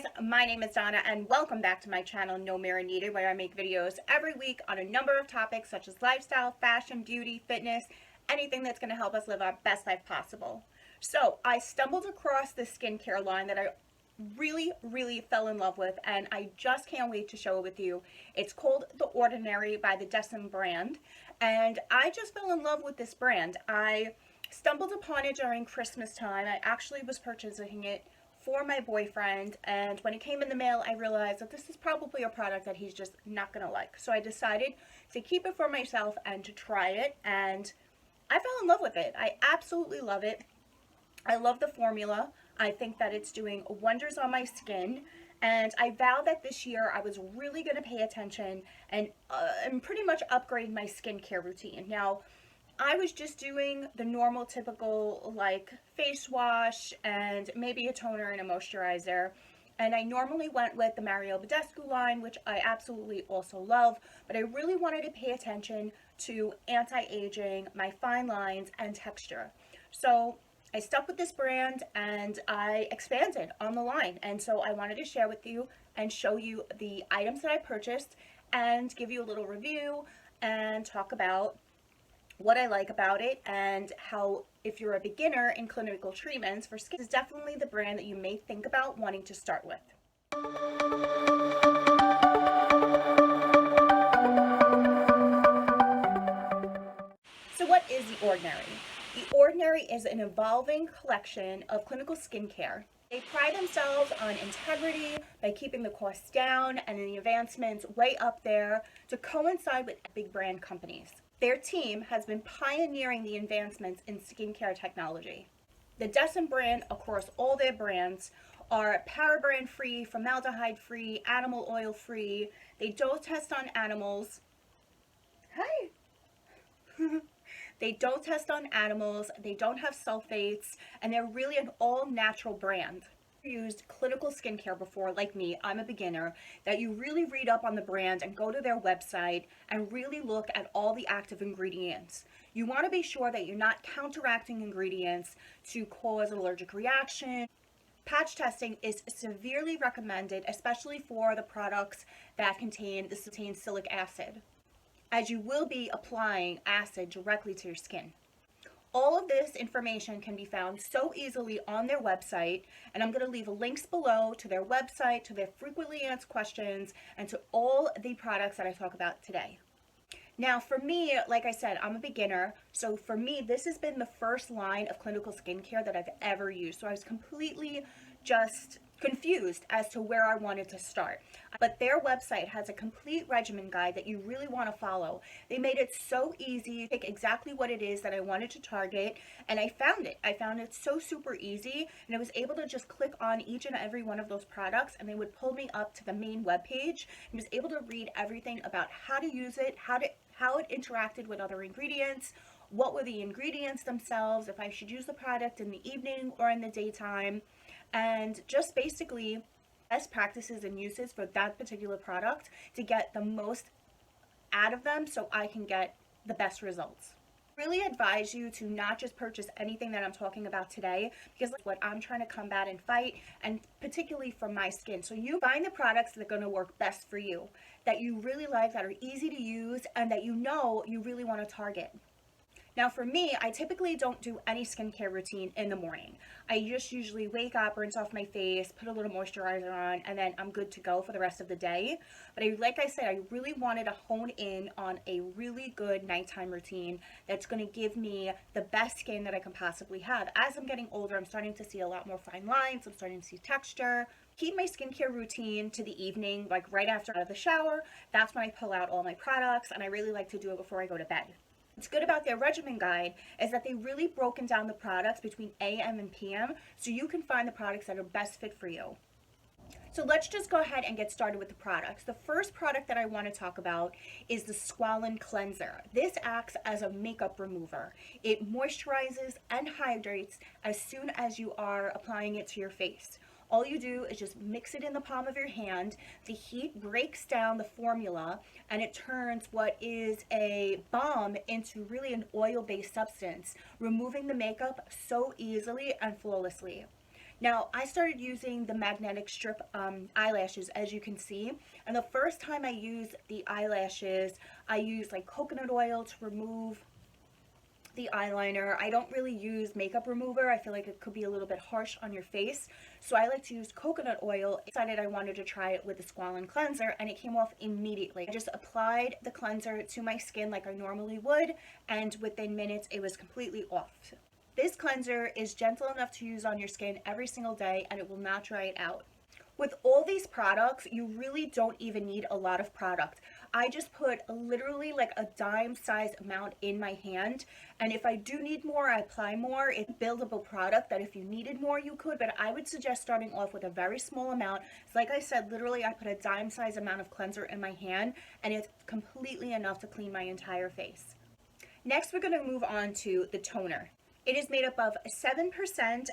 guys, my name is Donna and welcome back to my channel No Mirror Needed, where I make videos every week on a number of topics such as lifestyle, fashion, beauty, fitness, anything that's going to help us live our best life possible. So I stumbled across this skincare line that I really fell in love with, and I just can't wait to show it with you. It's called The Ordinary by the Descent brand, and I just fell in love with this brand. I stumbled upon it during Christmas time. I actually was purchasing it for my boyfriend, and when it came in the mail I realized that this is probably a product that he's just not gonna like. So I decided to keep it for myself and to try it, and I fell in love with it. I absolutely love it. I love the formula. I think that it's doing wonders on my skin, and I vowed that this year I was really going to pay attention and pretty much upgrade my skincare routine. Now, I was just doing the normal typical like face wash and maybe a toner and a moisturizer, and I normally went with the Mario Badescu line, which I absolutely also love, but I really wanted to pay attention to anti-aging, my fine lines, and texture. So I stuck with this brand and I expanded on the line, and so I wanted to share with you and show you the items that I purchased and give you a little review and talk about what I like about it and how, if you're a beginner in clinical treatments for skin, this is definitely the brand that you may think about wanting to start with. So what is The Ordinary? The Ordinary is an evolving collection of clinical skincare. They pride themselves on integrity by keeping the costs down and the advancements way up there to coincide with big brand companies. Their team has been pioneering the advancements in skincare technology. The Descent brand, across all their brands, are paraben free, formaldehyde free, animal oil free. They don't test on animals. Hi. They don't test on animals, they don't have sulfates, and they're really an all-natural brand. Used clinical skincare before, like me, I'm a beginner, that you really read up on the brand and go to their website and really look at all the active ingredients. You want to be sure that you're not counteracting ingredients to cause an allergic reaction. Patch testing is severely recommended, especially for the products that contain salicylic acid, as you will be applying acid directly to your skin. All of this information can be found so easily on their website, and I'm going to leave links below to their website, to their frequently asked questions, and to all the products that I talk about today. Now, for me, like I said, I'm a beginner, so for me, this has been the first line of clinical skincare that I've ever used, so I was completely just confused as to where I wanted to start. But their website has a complete regimen guide that you really want to follow. They made it so easy to pick exactly what it is that I wanted to target, and I found it. I found it so super easy, and I was able to just click on each and every one of those products, and they would pull me up to the main web page. I was able to read everything about how to use it, how it interacted with other ingredients, what were the ingredients themselves, if I should use the product in the evening or in the daytime, and just basically best practices and uses for that particular product to get the most out of them so I can get the best results. Really advise you to not just purchase anything that I'm talking about today, because that's what I'm trying to combat and fight, and particularly for my skin. So you find the products that are going to work best for you, that you really like, that are easy to use, and that you know you really want to target. Now for me, I typically don't do any skincare routine in the morning. I just usually wake up, rinse off my face, put a little moisturizer on, and then I'm good to go for the rest of the day. But like I said, I really wanted to hone in on a really good nighttime routine that's going to give me the best skin that I can possibly have. As I'm getting older, I'm starting to see a lot more fine lines, I'm starting to see texture. Keep my skincare routine to the evening, like right after out of the shower. That's when I pull out all my products, and I really like to do it before I go to bed. What's good about their regimen guide is that they really broken down the products between AM and PM, so you can find the products that are best fit for you. So let's just go ahead and get started with the products. The first product that I want to talk about is the Squalane Cleanser. This acts as a makeup remover. It moisturizes and hydrates as soon as you are applying it to your face. All you do is just mix it in the palm of your hand. The heat breaks down the formula and it turns what is a balm into really an oil-based substance, removing the makeup so easily and flawlessly. Now, I started using the magnetic strip eyelashes, as you can see. And the first time I used the eyelashes, I used like coconut oil to remove the eyeliner. I don't really use makeup remover. I feel like it could be a little bit harsh on your face. So I like to use coconut oil. I decided I wanted to try it with the Squalane cleanser, and it came off immediately. I just applied the cleanser to my skin like I normally would, and within minutes it was completely off. This cleanser is gentle enough to use on your skin every single day, and it will not dry it out. With all these products, you really don't even need a lot of product. I just put literally like a dime size amount in my hand, and if I do need more, I apply more. It's a buildable product that if you needed more, you could, but I would suggest starting off with a very small amount. So like I said, literally I put a dime size amount of cleanser in my hand, and it's completely enough to clean my entire face. Next, we're going to move on to the toner. It is made up of 7%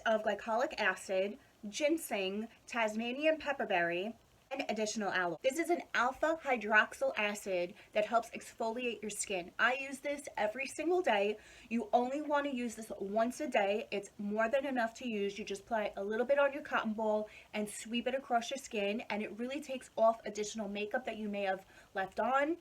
of glycolic acid, ginseng, Tasmanian pepperberry, and additional aloe. This is an alpha hydroxyl acid that helps exfoliate your skin. I use this every single day. You only want to use this once a day. It's more than enough to use. You just apply a little bit on your cotton ball and sweep it across your skin, and it really takes off additional makeup that you may have left on,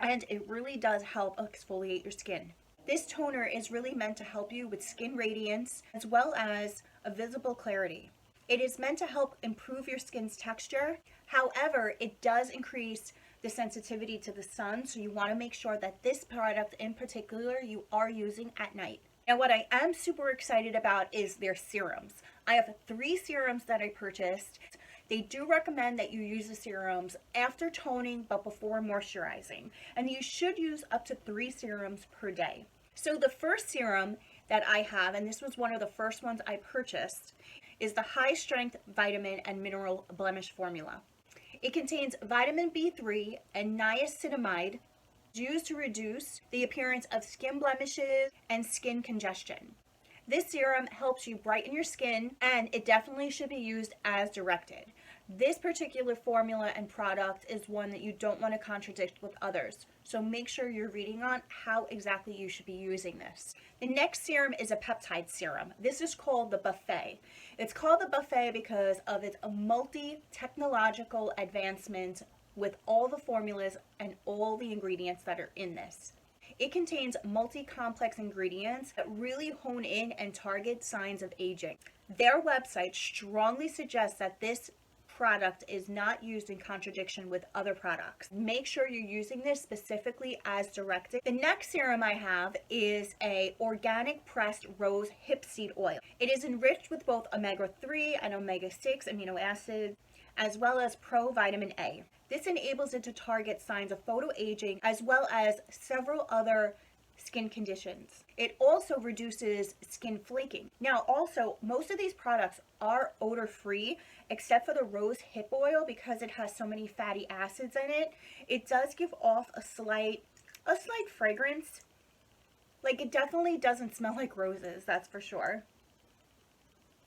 and it really does help exfoliate your skin. This toner is really meant to help you with skin radiance as well as a visible clarity. It is meant to help improve your skin's texture. However, it does increase the sensitivity to the sun, so you want to make sure that this product in particular you are using at night. Now, what I am super excited about is their serums. I have 3 serums that I purchased. They do recommend that you use the serums after toning but before moisturizing, and you should use up to 3 serums per day. So the first serum that I have, and this was one of the first ones I purchased, is the High Strength Vitamin and Mineral Blemish Formula. It contains vitamin B3 and niacinamide, used to reduce the appearance of skin blemishes and skin congestion. This serum helps you brighten your skin, and it definitely should be used as directed. This particular formula and product is one that you don't want to contradict with others, so make sure you're reading on how exactly you should be using this. The next serum is a peptide serum. This is called the Buffet. It's called the Buffet because of its multi-technological advancement with all the formulas and all the ingredients that are in this. It contains multi-complex ingredients that really hone in and target signs of aging. Their website strongly suggests that this product is not used in contradiction with other products. Make sure you're using this specifically as directed. The next serum I have is a organic pressed rose hip seed oil. It is enriched with both omega-3 and omega-6 amino acids, as well as provitamin A. This enables it to target signs of photoaging as well as several other skin conditions. It also reduces skin flaking. Now, also, most of these products are odor-free except for the rose hip oil because it has so many fatty acids in it. It does give off a slight fragrance. Like, it definitely doesn't smell like roses, that's for sure.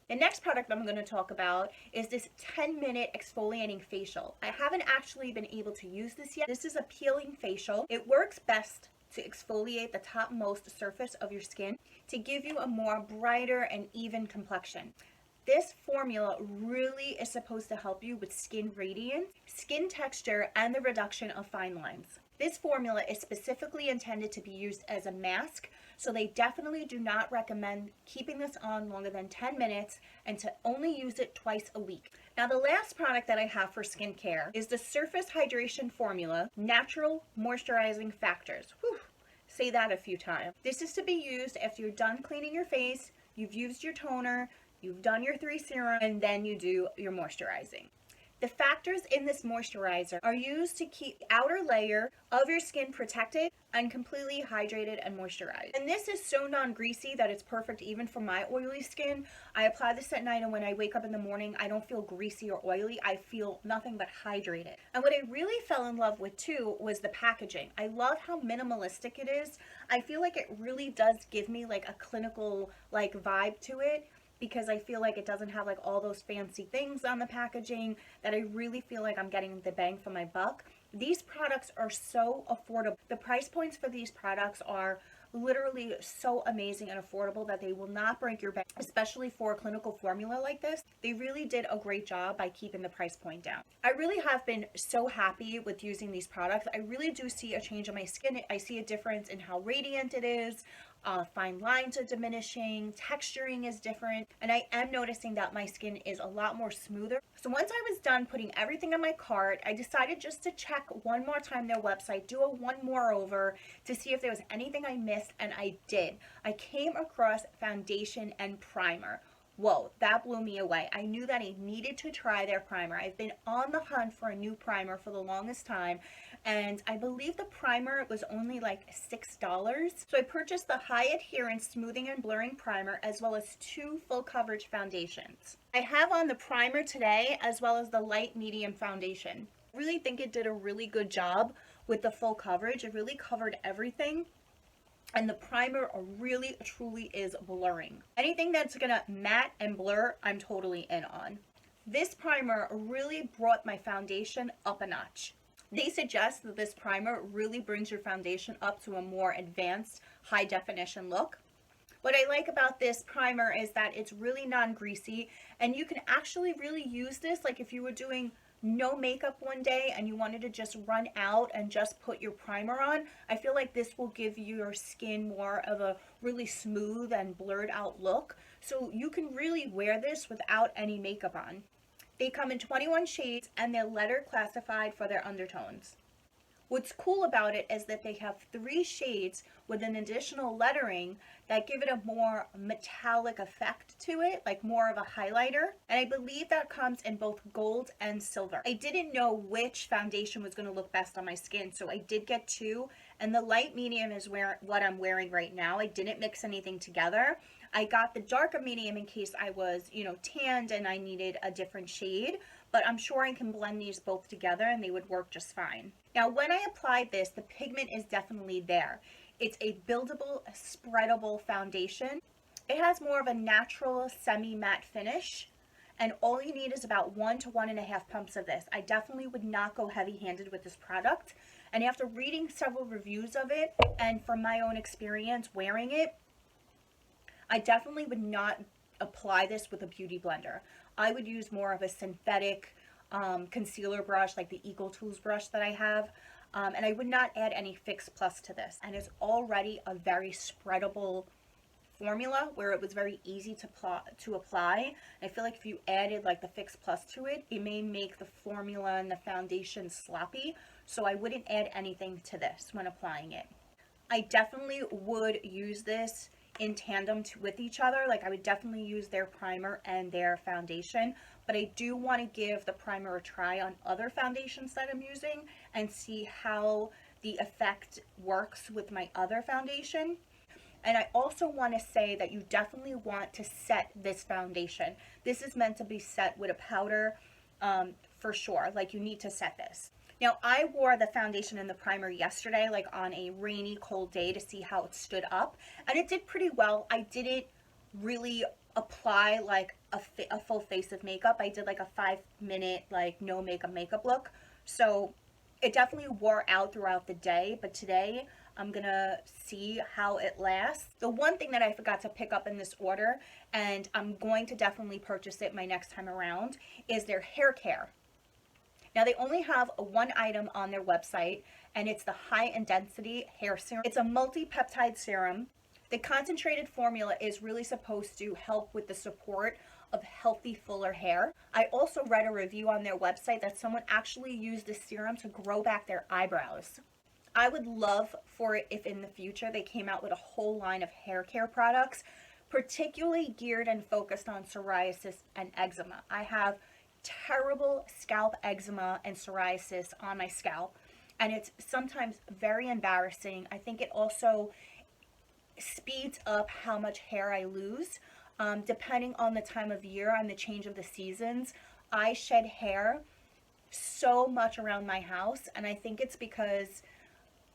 The next product I'm going to talk about is this 10-minute exfoliating facial. I haven't actually been able to use this yet. This is a peeling facial. It works best to exfoliate the topmost surface of your skin to give you a more brighter and even complexion. This formula really is supposed to help you with skin radiance, skin texture, and the reduction of fine lines. This formula is specifically intended to be used as a mask, so they definitely do not recommend keeping this on longer than 10 minutes and to only use it twice a week. Now, the last product that I have for skincare is the Surface Hydration Formula Natural Moisturizing Factors. Whew, say that a few times. This is to be used after you're done cleaning your face, you've used your toner, you've done your 3 serums, and then you do your moisturizing. The factors in this moisturizer are used to keep the outer layer of your skin protected and completely hydrated and moisturized. And this is so non-greasy that it's perfect even for my oily skin. I apply this at night, and when I wake up in the morning, I don't feel greasy or oily. I feel nothing but hydrated. And what I really fell in love with too was the packaging. I love how minimalistic it is. I feel like it really does give me like a clinical like vibe to it, because I feel like it doesn't have like all those fancy things on the packaging, that I really feel like I'm getting the bang for my buck. These products are so affordable. The price points for these products are literally so amazing and affordable that they will not break your bank, especially for a clinical formula like this. They really did a great job by keeping the price point down. I really have been so happy with using these products. I really do see a change in my skin. I see a difference in how radiant it is. Fine lines are diminishing, texturing is different, and I am noticing that my skin is a lot more smoother. So once I was done putting everything in my cart, I decided just to check one more time their website, do a one more over to see if there was anything I missed, and I did. I came across foundation and primer. Whoa, that blew me away. I knew that I needed to try their primer. I've been on the hunt for a new primer for the longest time, and I believe the primer was only like $6. So I purchased the High Adherence Smoothing and Blurring Primer as well as 2 full coverage foundations. I have on the primer today as well as the light medium foundation. I really think it did a really good job with the full coverage. It really covered everything. And the primer really truly is blurring. Anything that's gonna matte and blur, I'm totally in on. This primer really brought my foundation up a notch. They suggest that this primer really brings your foundation up to a more advanced high definition look. What I like about this primer is that it's really non-greasy, and you can actually really use this like if you were doing no makeup one day and you wanted to just run out and just put your primer on. I feel like this will give your skin more of a really smooth and blurred out look. So you can really wear this without any makeup on. They come in 21 shades and they're letter classified for their undertones. What's cool about it is that they have 3 shades with an additional lettering that give it a more metallic effect to it, like more of a highlighter. And I believe that comes in both gold and silver. I didn't know which foundation was going to look best on my skin, so I did get 2. And the light medium is what I'm wearing right now. I didn't mix anything together. I got the darker medium in case I was, tanned and I needed a different shade. But I'm sure I can blend these both together and they would work just fine. Now, when I applied this, the pigment is definitely there. It's a buildable, spreadable foundation. It has more of a natural semi-matte finish, and all you need is about 1 to 1.5 pumps of this. I definitely would not go heavy-handed with this product. And after reading several reviews of it, and from my own experience wearing it, I definitely would not apply this with a beauty blender. I would use more of a synthetic concealer brush, like the Eco Tools brush that I have. And I would not add any Fix Plus to this. And it's already a very spreadable formula where it was very easy to apply. I feel like if you added like the Fix Plus to it, it may make the formula and the foundation sloppy. So I wouldn't add anything to this when applying it. I definitely would use this in tandem with each other. Like I would definitely use their primer and their foundation, but I do want to give the primer a try on other foundations that I'm using and see how the effect works with my other foundation. And I also want to say that you definitely want to set this foundation. This is meant to be set with a powder for sure. Like you need to set this. Now, I wore the foundation and the primer yesterday, like on a rainy, cold day to see how it stood up. And it did pretty well. I didn't really apply like a full face of makeup. I did like a 5-minute, like no makeup look. So it definitely wore out throughout the day. But today, I'm going to see how it lasts. The one thing that I forgot to pick up in this order, and I'm going to definitely purchase it my next time around, is their hair care. Now, they only have one item on their website, and it's the High Intensity Hair Serum. It's a multi-peptide serum. The concentrated formula is really supposed to help with the support of healthy, fuller hair. I also read a review on their website that someone actually used this serum to grow back their eyebrows. I would love for it if in the future they came out with a whole line of hair care products, particularly geared and focused on psoriasis and eczema. I have terrible scalp eczema and psoriasis on my scalp, and it's sometimes very embarrassing. I think it also speeds up how much hair I lose depending on the time of year and the change of the seasons. I shed hair so much around my house, and I think it's because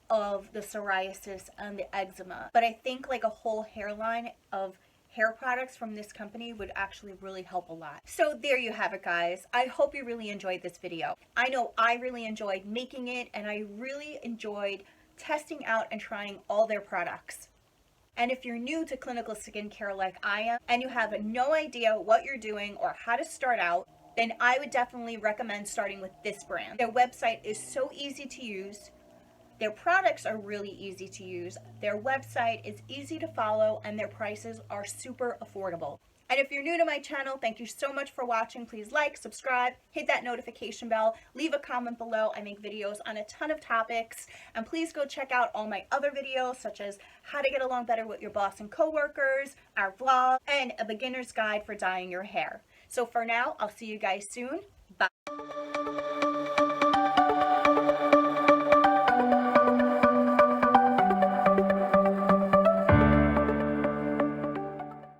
of the psoriasis and the eczema. But I think like a whole hairline of hair products from this company would actually really help a lot. So there you have it, guys. I hope you really enjoyed this video. I know I really enjoyed making it, and I really enjoyed testing out and trying all their products. And if you're new to clinical skincare like I am, and you have no idea what you're doing or how to start out, then I would definitely recommend starting with this brand. Their website is so easy to use. Their products are really easy to use. Their website is easy to follow, and their prices are super affordable. And if you're new to my channel, thank you so much for watching. Please like, subscribe, hit that notification bell, leave a comment below. I make videos on a ton of topics. And please go check out all my other videos, such as how to get along better with your boss and coworkers, our vlog, and a beginner's guide for dyeing your hair. So for now, I'll see you guys soon. Bye.